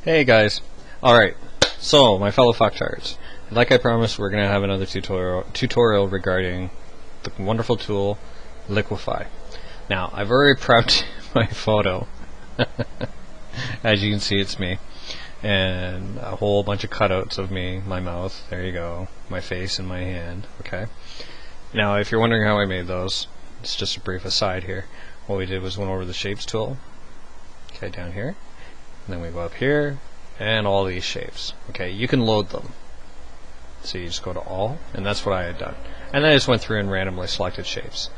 Hey guys. Alright, so my fellow fucktards, like I promised, we're going to have another tutorial regarding the wonderful tool Liquify. Now, I've already prepped my photo. As you can see, it's me. And a whole bunch of cutouts of me, my mouth, there you go, my face and my hand, okay? Now, if you're wondering how I made those, it's just a brief aside here. What we did was went over the Shapes tool, okay, down here. And then we go up here, and all these shapes. Okay, you can load them. So you just go to all, and that's what I had done. And then I just went through and randomly selected shapes.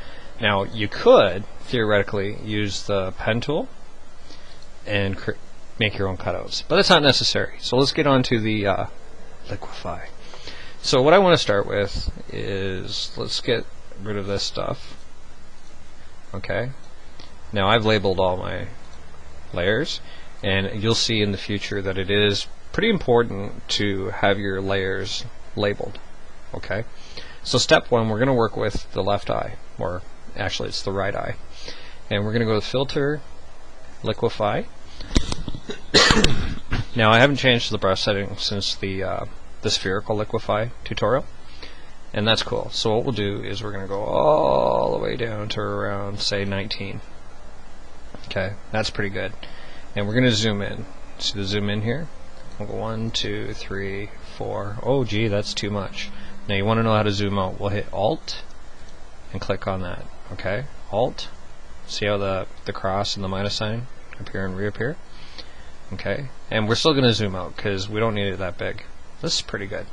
Now, you could, theoretically, use the pen tool and make your own cutouts. But that's not necessary. So let's get on to the Liquify. So what I want to start with is, let's get rid of this stuff. Okay. Now, I've labeled all my layers. And you'll see in the future that it is pretty important to have your layers labeled. Okay? So step one, we're going to work with the left eye, or actually it's the right eye. And we're going to go to Filter, Liquify. Now I haven't changed the brush setting since the spherical Liquify tutorial. And that's cool. So what we'll do is we're going to go all the way down to around, say, 19. Okay? That's pretty good. And we're going to zoom in. See the zoom in here? We'll go 1, 2, 3, 4. Oh, gee, that's too much. Now you want to know how to zoom out. We'll hit Alt and click on that. Okay? Alt. See how the cross and the minus sign appear and reappear? Okay? And we're still going to zoom out because we don't need it that big. This is pretty good.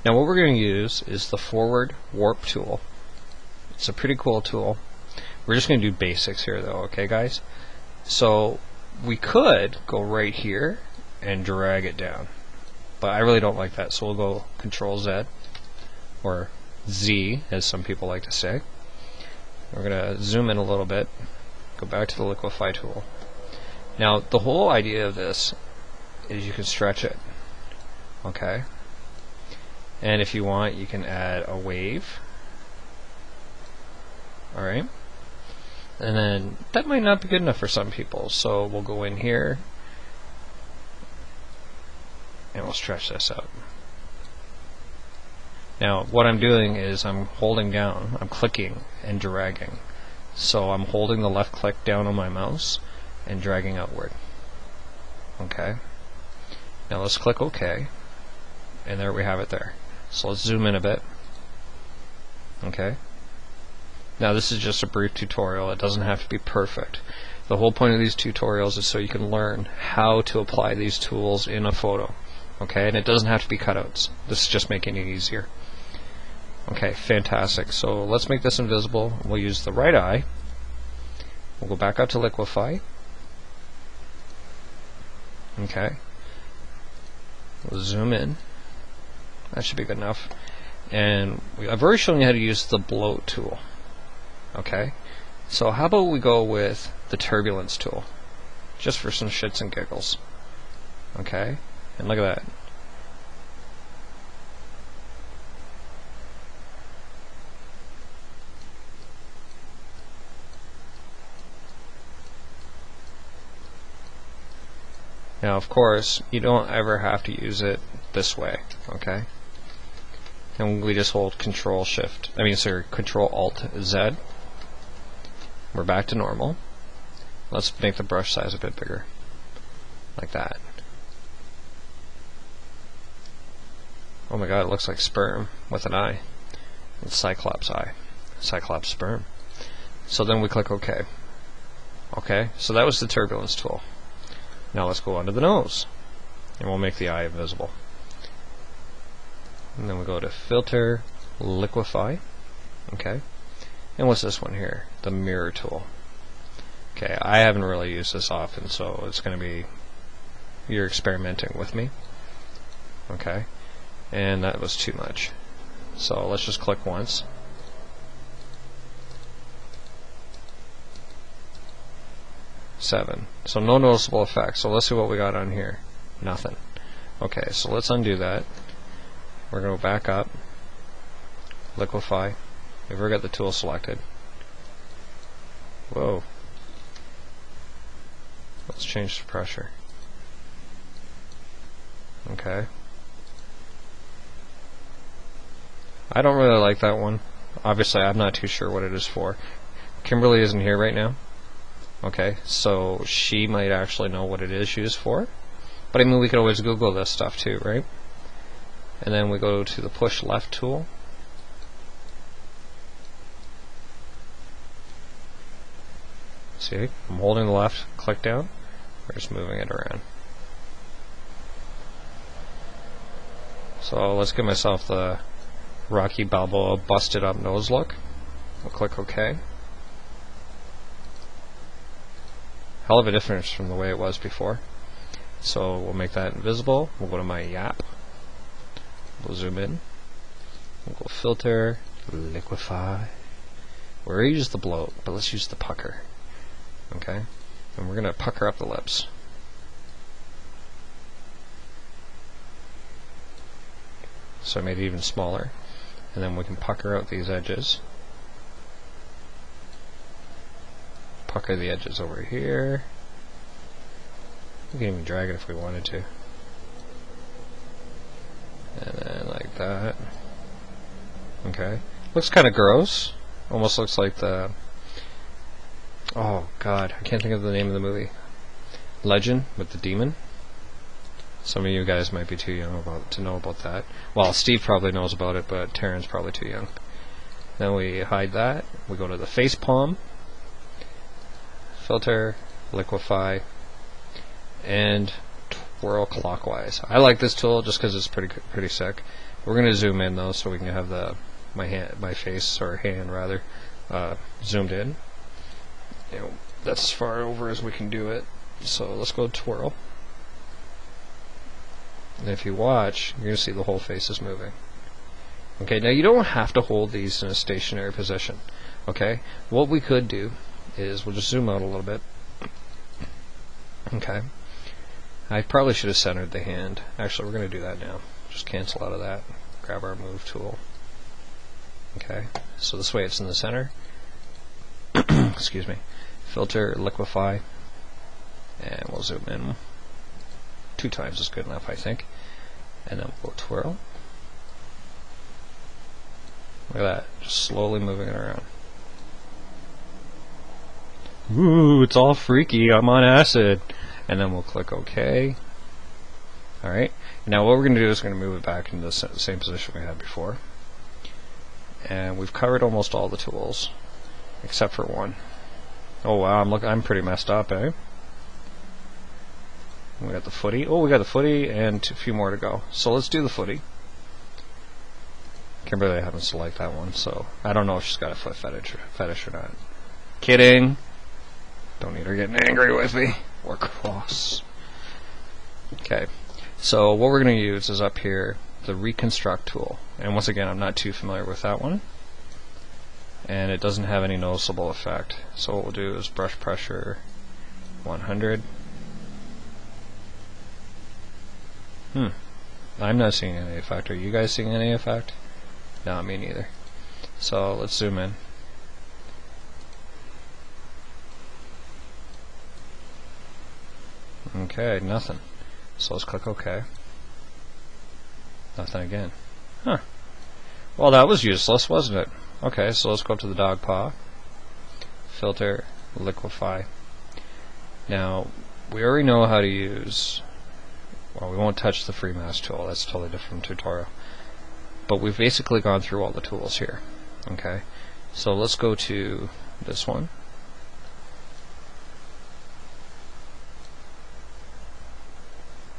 Now what we're going to use is the Forward Warp tool. It's a pretty cool tool. We're just going to do basics here though, okay guys? So we could go right here and drag it down, but I really don't like that, so we'll go Control Z, or Z as some people like to say. We're going to zoom in a little bit, go back to the Liquify tool. Now the whole idea of this is you can stretch it, okay? And if you want, you can add a wave. Alright? And then that might not be good enough for some people, so we'll go in here and we'll stretch this out. Now what I'm doing is I'm holding down, I'm clicking and dragging. So I'm holding the left click down on my mouse and dragging outward. Okay. Now let's click OK, and there we have it there. So let's zoom in a bit. Okay. Now this is just a brief tutorial. It doesn't have to be perfect. The whole point of these tutorials is so you can learn how to apply these tools in a photo. Okay, and it doesn't have to be cutouts. This is just making it easier. Okay, fantastic. So let's make this invisible. We'll use the right eye. We'll go back up to Liquify. Okay. We'll zoom in. That should be good enough. And I've already shown you how to use the bloat tool. Okay, so how about we go with the turbulence tool, just for some shits and giggles. Okay, and look at that. Now, of course, you don't ever have to use it this way. Okay, and we just hold Control Alt Z. We're back to normal. Let's make the brush size a bit bigger, like that. Oh my god, it looks like sperm with an eye. It's Cyclops eye, Cyclops sperm. So then we click OK. Okay, so that was the turbulence tool. Now let's go under the nose, and we'll make the eye invisible. And then we go to Filter, Liquify. Okay. And what's this one here? The mirror tool. Okay, I haven't really used this often, so it's going to be, you're experimenting with me. Okay, and that was too much. So let's just click once. Seven. So no noticeable effect. So let's see what we got on here. Nothing. Okay, so let's undo that. We're going to go back up. Liquify. We've already got the tool selected. Whoa. Let's change the pressure. Okay. I don't really like that one. Obviously, I'm not too sure what it is for. Kimberly isn't here right now. Okay, so she might actually know what it is used for. But I mean, we could always Google this stuff too, right? And then we go to the push left tool. See, I'm holding the left click down. We're just moving it around. So let's give myself the Rocky Balboa busted up nose look. We'll click OK. Hell of a difference from the way it was before. So we'll make that invisible. We'll go to my Yap. We'll zoom in. We'll go filter, liquify. We already used the bloat, but let's use the pucker. Okay? And we're going to pucker up the lips. So I made it even smaller. And then we can pucker out these edges. Pucker the edges over here. We can even drag it if we wanted to. And then like that. Okay. Looks kind of gross. Almost looks like the... Oh god, I can't think of the name of the movie. Legend with the demon. Some of you guys might be too young to know about that. Well, Steve probably knows about it, but Terren's probably too young. Then we hide that. We go to the face palm. Filter, liquify, and twirl clockwise. I like this tool just because it's pretty sick. We're going to zoom in though, so we can have my face or hand rather zoomed in. You know, that's as far over as we can do it. So let's go twirl. And if you watch, you're going to see the whole face is moving. Okay, now you don't have to hold these in a stationary position. Okay, what we could do is we'll just zoom out a little bit. Okay, I probably should have centered the hand. Actually, we're going to do that now. Just cancel out of that. Grab our move tool. Okay, so this way it's in the center. Excuse me. Filter, liquify, and we'll zoom in. 2 times is good enough, I think. And then we'll twirl. Look at that, just slowly moving it around. Ooh, it's all freaky, I'm on acid. And then we'll click OK. Alright, now what we're going to do is we're going to move it back into the same position we had before. And we've covered almost all the tools, except for one. Oh wow, I'm pretty messed up, eh? We got the footy. Oh, we got the footy and a few more to go. So let's do the footy. Kimberly happens to like that one, so I don't know if she's got a foot fetish or not. Kidding. Don't need her getting angry with me. We're cross. Okay. So what we're going to use is up here the reconstruct tool. And once again, I'm not too familiar with that one. And it doesn't have any noticeable effect. So what we'll do is brush pressure 100. I'm not seeing any effect. Are you guys seeing any effect? No, me neither. So let's zoom in. Okay, nothing. So let's click OK. Nothing again. Huh. Well, that was useless, wasn't it? Okay, so let's go up to the dog paw. Filter, liquify. Now, we already know how to use... Well, we won't touch the free mask tool. That's a totally different tutorial. But we've basically gone through all the tools here. Okay, so let's go to this one.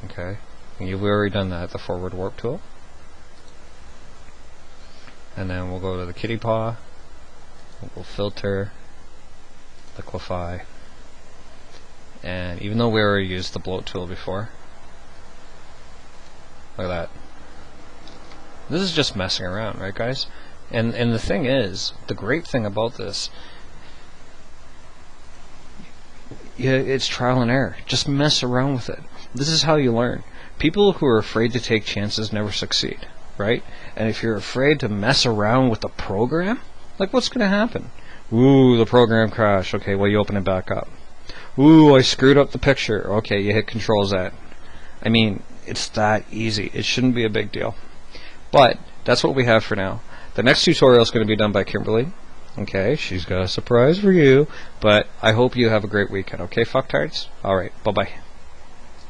Okay, and you've already done that, the forward warp tool. And then we'll go to the kitty paw. We'll filter, liquify. And even though we already used the bloat tool before, look at that. This is just messing around, right guys? And the thing is, the great thing about this, it's trial and error. Just mess around with it. This is how you learn. People who are afraid to take chances never succeed, right? And if you're afraid to mess around with the program, like what's going to happen? Ooh, the program crashed. Okay, well you open it back up. Ooh, I screwed up the picture. Okay, you hit Control Z. I mean, It's that easy. It shouldn't be a big deal. But that's what we have for now. The next tutorial is going to be done by Kimberly. Okay, she's got a surprise for you. But I hope you have a great weekend. Okay, fucktards? Alright, bye-bye.